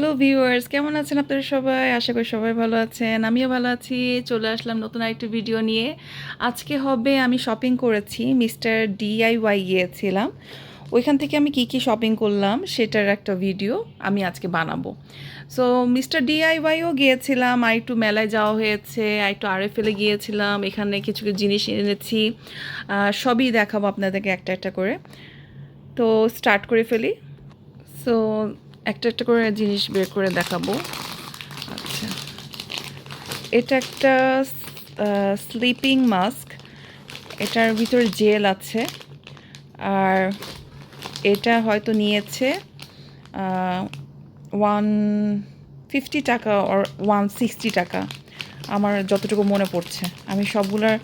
Hello viewers, কেমন আছেন আপনারা সবাই? আশা করি সবাই ভালো আছেন। আমিও ভালো আছি। চলে আসলাম নতুন আরেকটা ভিডিও নিয়ে। আজকে হবে আমি শপিং করেছি। মিস্টার ডিআইওয়াই গিয়েছিলাম। ওইখান থেকে আমি কি কি শপিং করলাম সেটার একটা ভিডিও আমি আজকে বানাবো। সো মিস্টার ডিআইওয়াইও গিয়েছিলাম, আর একটু মেলায় যাওয়া হয়েছে, আর একটু আরএফএলে গিয়েছিলাম। এখানে কিছু কিছু জিনিস এনেছি। সবই দেখাবো আপনাদেরকে একটা একটা করে। তো স্টার্ট করে ফেলি। সো একটা একটা করে জিনিস বের করে দেখাবো। আচ্ছা, এটা একটা স্লিপিং মাস্ক। এটার ভিতরে জেল আছে। আর এটা হয়তো নিয়েছে 150 টাকা আর 160 টাকা, আমার যতটুকু মনে পড়ছে। আমি সবগুলোর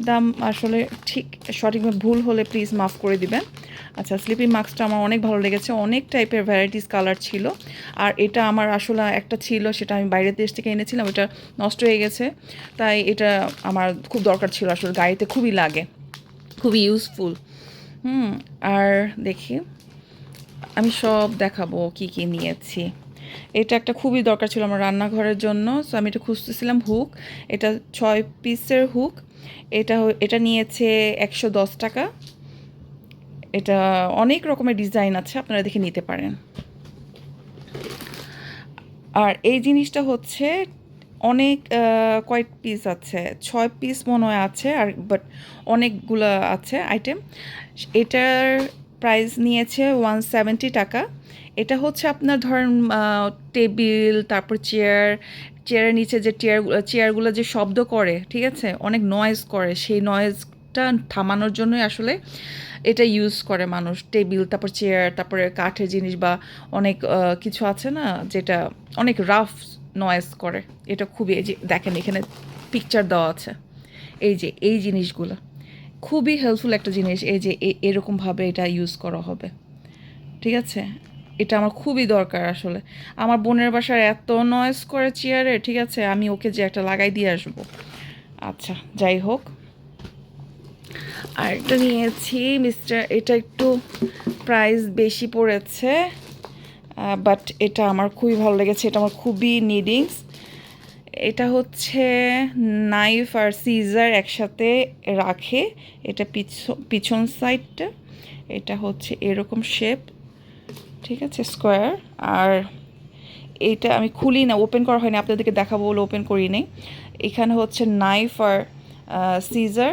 দাম আসলে ঠিক সঠিকভাবে ভুল হলে প্লিজ মাফ করে দিবেন। আচ্ছা, স্লিপিং মাস্কটা আমার অনেক ভালো লেগেছে। অনেক টাইপের ভ্যারাইটিস কালার ছিল। আর এটা আমার আসলে একটা ছিল, সেটা আমি বাইরের দেশ থেকে এনেছিলাম, ওটা নষ্ট হয়ে গেছে। তাই এটা আমার খুব দরকার ছিল, আসলে গাড়িতে খুবই লাগে, খুবই ইউজফুল। আর দেখি, আমি সব দেখাবো কি কি নিয়েছি। এটা একটা খুবই দরকার ছিল আমার রান্নাঘরের জন্য। সো আমি এটা খুঁজতেছিলাম হুক। এটা 6 পিসের হুক। এটা নিয়েছে 110 টাকা। এটা অনেক রকমের ডিজাইন আছে, আপনারা দেখে নিতে পারেন। আর এই জিনিসটা হচ্ছে অনেক কয়েক পিস আছে, 6 পিস মনে হয় আছে, আর বাট অনেকগুলো আছে আইটেম। এটার প্রাইস নিয়েছে 170 টাকা। এটা হচ্ছে আপনার ধরেন টেবিল, তারপর চেয়ারের নিচে যে চেয়ারগুলো যে শব্দ করে, ঠিক আছে, অনেক নয়েজ করে, সেই নয়েজটা থামানোর জন্যই আসলে এটা ইউজ করে মানুষ। টেবিল, তারপর চেয়ার, তারপরে কাঠের জিনিস বা অনেক কিছু আছে না যেটা অনেক রাফ নয়েজ করে। এটা খুবই, এই যে দেখেন এখানে পিকচার দেওয়া আছে, এই যে এই জিনিসগুলো খুবই হেল্পফুল একটা জিনিস। এই যে এরকমভাবে এটা ইউজ করা হবে, ঠিক আছে। এটা আমার খুবই দরকার আসলে। আমার বোনের বাসার এত নয়েজ করে চেয়ারে, ঠিক আছে, আমি ওকে যে একটা লাগাই দিয়ে আসবো। আচ্ছা, যাই হোক, আরেকটা নিয়েছি এটা একটু প্রাইস বেশি পড়েছে, বাট এটা আমার খুবই ভালো লেগেছে। এটা আমার খুবই নিডিংস। এটা হচ্ছে নাইফ আর সিজার একসাথে রাখে। এটা পিছন সাইডটা, এটা হচ্ছে এরকম শেপ, ঠিক আছে, স্কোয়ার। আর এইটা আমি খুলি না, ওপেন করা হয়নি, আপনাদেরকে দেখাবো বলে ওপেন করি নেই। এখানে হচ্ছে নাইফ আর সিজার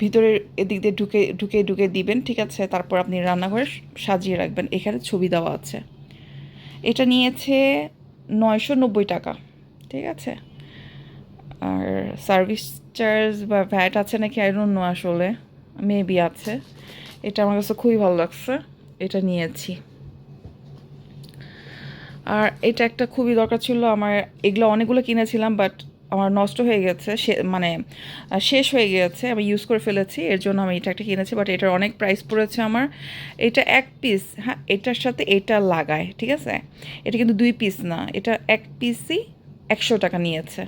ভিতরের এদিক দিয়ে ঢুকে ঢুকে ঢুকে দিবেন, ঠিক আছে। তারপর আপনি রান্নাঘরে সাজিয়ে রাখবেন। এখানে ছবি দেওয়া আছে। এটা নিয়েছে 990 টাকা, ঠিক আছে। আর সার্ভিস চার্জ বা ভ্যাট আছে নাকি আই ডোন্ট নো, আসলে মেবি আছে। এটা আমার কাছে খুবই ভালো লাগছে, এটা নিয়েছি। আর এটা একটা খুবই দরকার ছিল আমার। এগুলো অনেকগুলো কিনেছিলাম, বাট আমার নষ্ট হয়ে গেছে, মানে শেষ হয়ে গিয়েছে, আমি ইউজ করে ফেলেছি, এর জন্য আমি এটা একটা কিনেছি। বাট এটার অনেক প্রাইস পড়েছে আমার। এটা 1 পিস, হ্যাঁ, এটার সাথে এটা লাগায়, ঠিক আছে। এটা কিন্তু 2 পিস না, এটা 1 পিসই 100 টাকা নিয়েছে।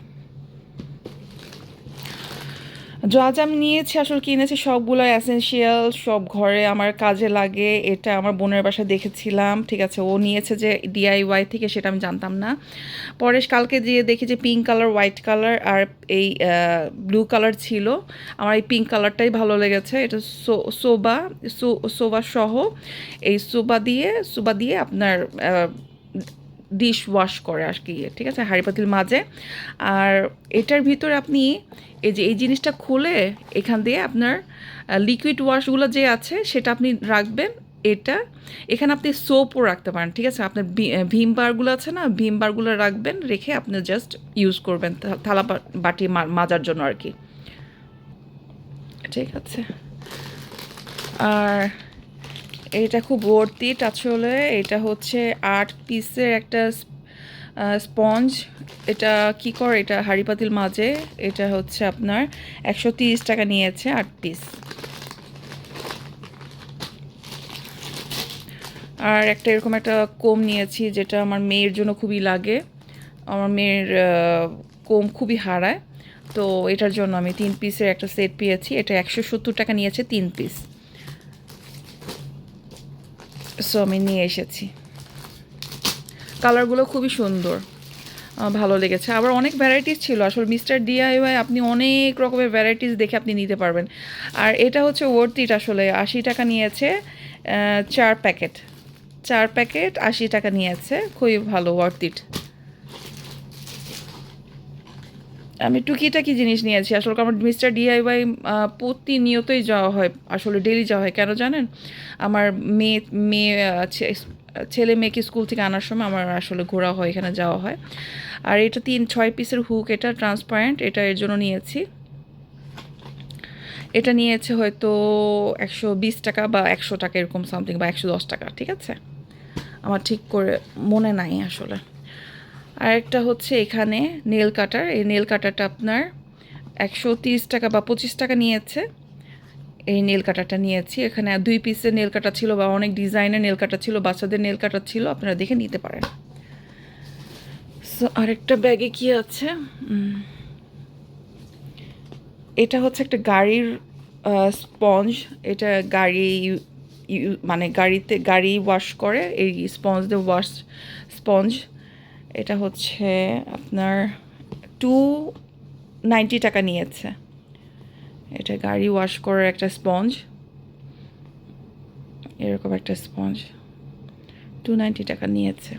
যা যা আমি নিয়েছি আসলে কিনেছি সবগুলো এসেনশিয়াল, সব ঘরে আমার কাজে লাগে। এটা আমার বোনের বাসায় দেখেছিলাম, ঠিক আছে, ও নিয়েছে যে ডিআইওয়াই থেকে, সেটা আমি জানতাম না। পরে কালকে যেয়ে দেখি যে পিঙ্ক কালার, হোয়াইট কালার আর এই ব্লু কালার ছিল। আমার এই পিঙ্ক কালারটাই ভালো লেগেছে। এটা সোবা সোবা সহ, এই সোবা দিয়ে আপনার ডিশ ওয়াশ করে আর কি, ঠিক আছে, হাঁড়ি পাতিল মাঝে। আর এটার ভিতরে আপনি এই যে এই জিনিসটা খুলে এখান দিয়ে আপনার লিকুইড ওয়াশগুলো যে আছে সেটা আপনি রাখবেন। এটা এখানে আপনি সোপও রাখতে পারেন, ঠিক আছে। আপনার ভীম বারগুলো আছে না, ভীম বারগুলো রাখবেন, রেখে আপনি জাস্ট ইউজ করবেন থালা বাটি মাজার জন্য আর কি, ঠিক আছে। আর এটা খুব ভর্তি আসলে। এটা হচ্ছে 8 পিসের একটা স্পঞ্জ। এটা কি করে, এটা হাঁড়ি পাতিল মাঝে। এটা হচ্ছে আপনার 130 টাকা নিয়েছে 8 পিস। আর একটা এরকম একটা কোম নিয়েছি, যেটা আমার মেয়ের জন্য খুবই লাগে। আমার মেয়ের কোম খুবই হারায়, তো এটার জন্য আমি 3 পিসের একটা সেট পেয়েছি। এটা 170 টাকা নিয়েছে 3 পিস। সো আমি নিয়ে এসেছি। কালারগুলো খুবই সুন্দর, ভালো লেগেছে। আবার অনেক ভ্যারাইটিস ছিল আসলে মিস্টার ডিআইওয়াই, আপনি অনেক রকমের ভ্যারাইটিস দেখে আপনি নিতে পারবেন। আর এটা হচ্ছে ওয়ার্থ ইট আসলে, 80 টাকা নিয়েছে 4 প্যাকেট, 4 প্যাকেট 80 টাকা নিয়েছে, খুবই ভালো, ওয়ার্থ ইট। আমি টুকিটাকি জিনিস নিয়েছি আসলে, আমার মিস্টার ডিআইওয়াই প্রতিনিয়তই যাওয়া হয়, আসলে ডেলি যাওয়া হয়। কেন জানেন? আমার মেয়ে মেয়ে ছেলে মেয়েকে স্কুল থেকে আনার সময় আমার আসলে ঘোরা হয়, এখানে যাওয়া হয়। আর এটা 6 পিসের হুক, এটা ট্রান্সপারেন্ট, এটা এর জন্য নিয়েছি। এটা নিয়েছে হয়তো 120 টাকা বা 100 টাকা এরকম সামথিং, বা 110 টাকা, ঠিক আছে, আমার ঠিক করে মনে নাই আসলে। আর একটা হচ্ছে এখানে নেল কাটার, এই নেল কাটারটা আপনার 130 টাকা বা 25 টাকা নিয়েছে। এই নেল কাটারটা নিয়েছি, এখানে 2 পিসের নেল কাটা ছিল, বা অনেক ডিজাইনের নেল কাটা ছিল, বাচ্চাদের নেল কাটা ছিল, আপনারা দেখে নিতে পারেন। সো আরেকটা ব্যাগে কি আছে, এটা হচ্ছে একটা গাড়ির স্পঞ্জ, এটা গাড়ি মানে গাড়িতে গাড়ি ওয়াশ করে এই স্পঞ্জ দিয়ে স্পঞ্জ। এটা হচ্ছে আপনার 290 টাকা নিয়েছে, এটা গাড়ি ওয়াশ করার একটা স্পঞ্জ, এরকম একটা স্পঞ্জ 290 টাকা নিয়েছে।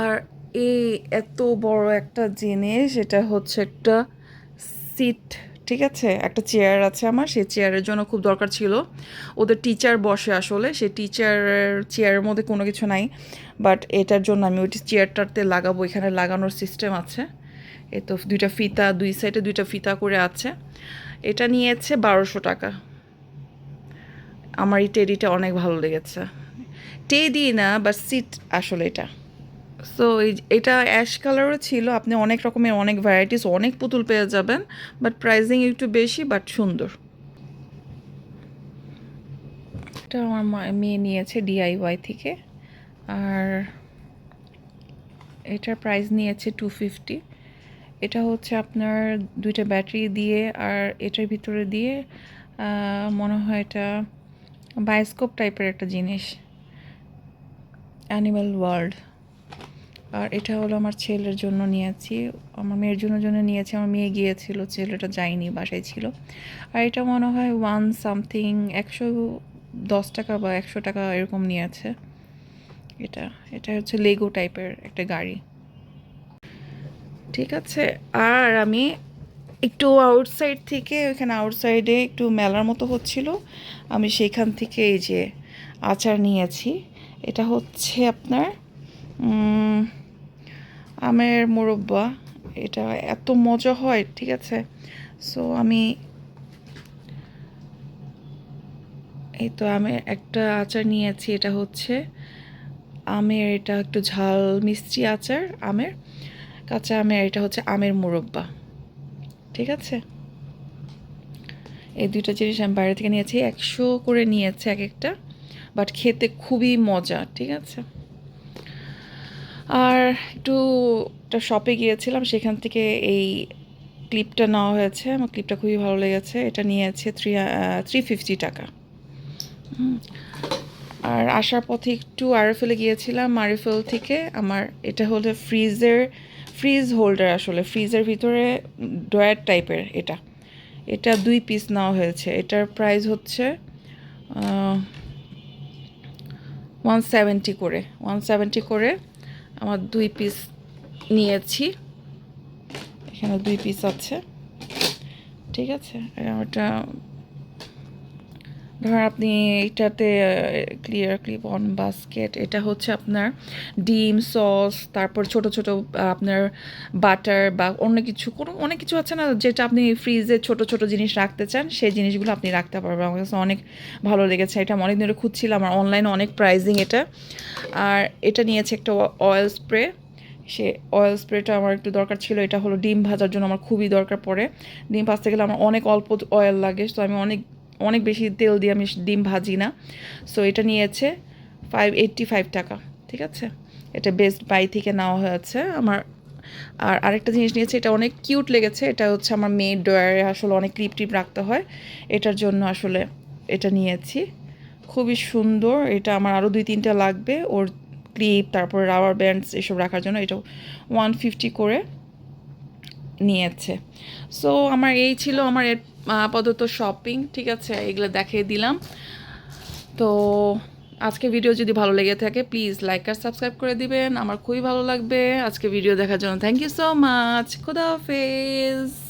আর এই এত বড় একটা জিনিস, এটা হচ্ছে একটা সিট, ঠিক আছে, একটা চেয়ার আছে আমার, সেই চেয়ারের জন্য খুব দরকার ছিল। ওদের টিচার বসে আসলে, সেই টিচারের চেয়ারের মধ্যে কোনো কিছু নাই, বাট এটার জন্য আমি ওই চেয়ারটাতে লাগাবো, এখানে লাগানোর সিস্টেম আছে। এই তো 2টা ফিতা, 2 সাইডে 2টা ফিতা করে আছে। এটা নিয়েছে 1200 টাকা। আমার এই টেডিটা অনেক ভালো লেগেছে, টেডি না বাট সিট আসলে এটা। সো এটা অ্যাশ কালারও ছিল, আপনি অনেক রকমের অনেক ভ্যারাইটিস অনেক পুতুল পেয়ে যাবেন, বাট প্রাইসিং একটু বেশি, বাট সুন্দর। এটা আমার মেয়ে নিয়েছে ডিআইওয়াই থেকে, আর এটার প্রাইস নিয়েছে 250। এটা হচ্ছে আপনার 2টা ব্যাটারি দিয়ে, আর এটার ভিতরে দিয়ে মনে হয় এটা বায়োস্কোপ টাইপের একটা জিনিস, অ্যানিম্যাল ওয়ার্ল্ড। আর এটা হলো আমার ছেলের জন্য নিয়েছি, আমার মেয়ের জন্য নিয়েছি, আমার মেয়ে গিয়েছিল, ছেলেটা যায়নি, বাসায় ছিল। আর এটা মনে হয় 1 সামথিং 110 টাকা বা 100 টাকা এরকম নিয়েছে। এটা এটা হচ্ছে লেগো টাইপের একটা গাড়ি, ঠিক আছে। আর আমি একটু আউটসাইড থেকে, ওইখানে আউটসাইডে একটু মেলার মতো হচ্ছিল, আমি সেইখান থেকে এই যে আচার নিয়েছি। এটা হচ্ছে আপনার আমের মোরব্বা, এটা এত মজা হয়, ঠিক আছে। সো আমি এই তো আমি একটা আচার নিয়েছি, এটা হচ্ছে আমের, এটা একটু ঝাল মিষ্টি আচার আমের, কাঁচা আমের, এটা হচ্ছে আমের মোরব্বা, ঠিক আছে। এই 2টা জিনিস আমি বাইরে থেকে নিয়েছি, 100 করে নিয়েছে এক একটা, বাট খেতে খুবই মজা, ঠিক আছে। আর একটু একটা শপে গিয়েছিলাম, সেখান থেকে এই ক্লিপটা নেওয়া হয়েছে, আমার ক্লিপটা খুবই ভালো লেগেছে, এটা নিয়েছে 350 টাকা। আর আসার পথে একটু আরএফএলে গিয়েছিলাম, আরএফএল থেকে আমার এটা হলো ফ্রিজ হোল্ডার, আসলে ফ্রিজের ভিতরে ড্রয়ার টাইপের, এটা এটা 2 পিস নেওয়া হয়েছে, এটার প্রাইস হচ্ছে 170 করে, 170 করে আমার 2 পিস নিয়েছি, এখানে 2 পিস আছে, ঠিক আছে। ওটা ধর আপনি এইটাতে ক্লিয়ার ক্লিপ অন বাস্কেট, এটা হচ্ছে আপনার ডিম সস, তারপর ছোট ছোট আপনার বাটার বা অন্য কিছু, কোনো অনেক কিছু আছে না, যেটা আপনি ফ্রিজে ছোট ছোট জিনিস রাখতে চান, সেই জিনিসগুলো আপনি রাখতে পারবেন। আমার কাছে অনেক ভালো লেগেছে, এটা আমি অনেক ধরে খুঁজছিলাম, আমার অনলাইনে অনেক প্রাইজিং এটা। আর এটা নিয়েছে একটা অয়েল স্প্রে, সে অয়েল স্প্রেটা আমার একটু দরকার ছিল, এটা হলো ডিম ভাজার জন্য আমার খুবই দরকার পড়ে, ডিম ভাজতে গেলে আমার অনেক অল্প অয়েল লাগে, তো আমি অনেক অনেক বেশি তেল দিয়ে আমি ডিম ভাজি না। সো এটা নিয়েছে 585 টাকা, ঠিক আছে, এটা বেস্ট বাই থেকে নেওয়া হয়েছে আমার। আর আরেকটা জিনিস নিয়েছে, এটা অনেক কিউট লেগেছে, এটা হচ্ছে আমার মেয়ের ড্রয়ারে আসলে অনেক ক্লিপ টিপ রাখতে হয়, এটার জন্য আসলে এটা নিয়েছি, খুবই সুন্দর, এটা আমার আরও 2-3টা লাগবে, ওর ক্লিপ, তারপর রাবার ব্যান্ডস এসব রাখার জন্য। এটা 150 করে নিয়েছে। সো আমার এই ছিল আমার আপাতত শপিং, ঠিক আছে, এগুলো দেখিয়ে দিলাম। তো আজকে ভিডিও যদি ভালো লেগে থাকে প্লিজ লাইক আর সাবস্ক্রাইব করে দিবেন, আমার খুবই ভালো লাগবে। আজকে ভিডিও দেখার জন্য থ্যাংক ইউ সো মাচ। খোদা হাফেজ।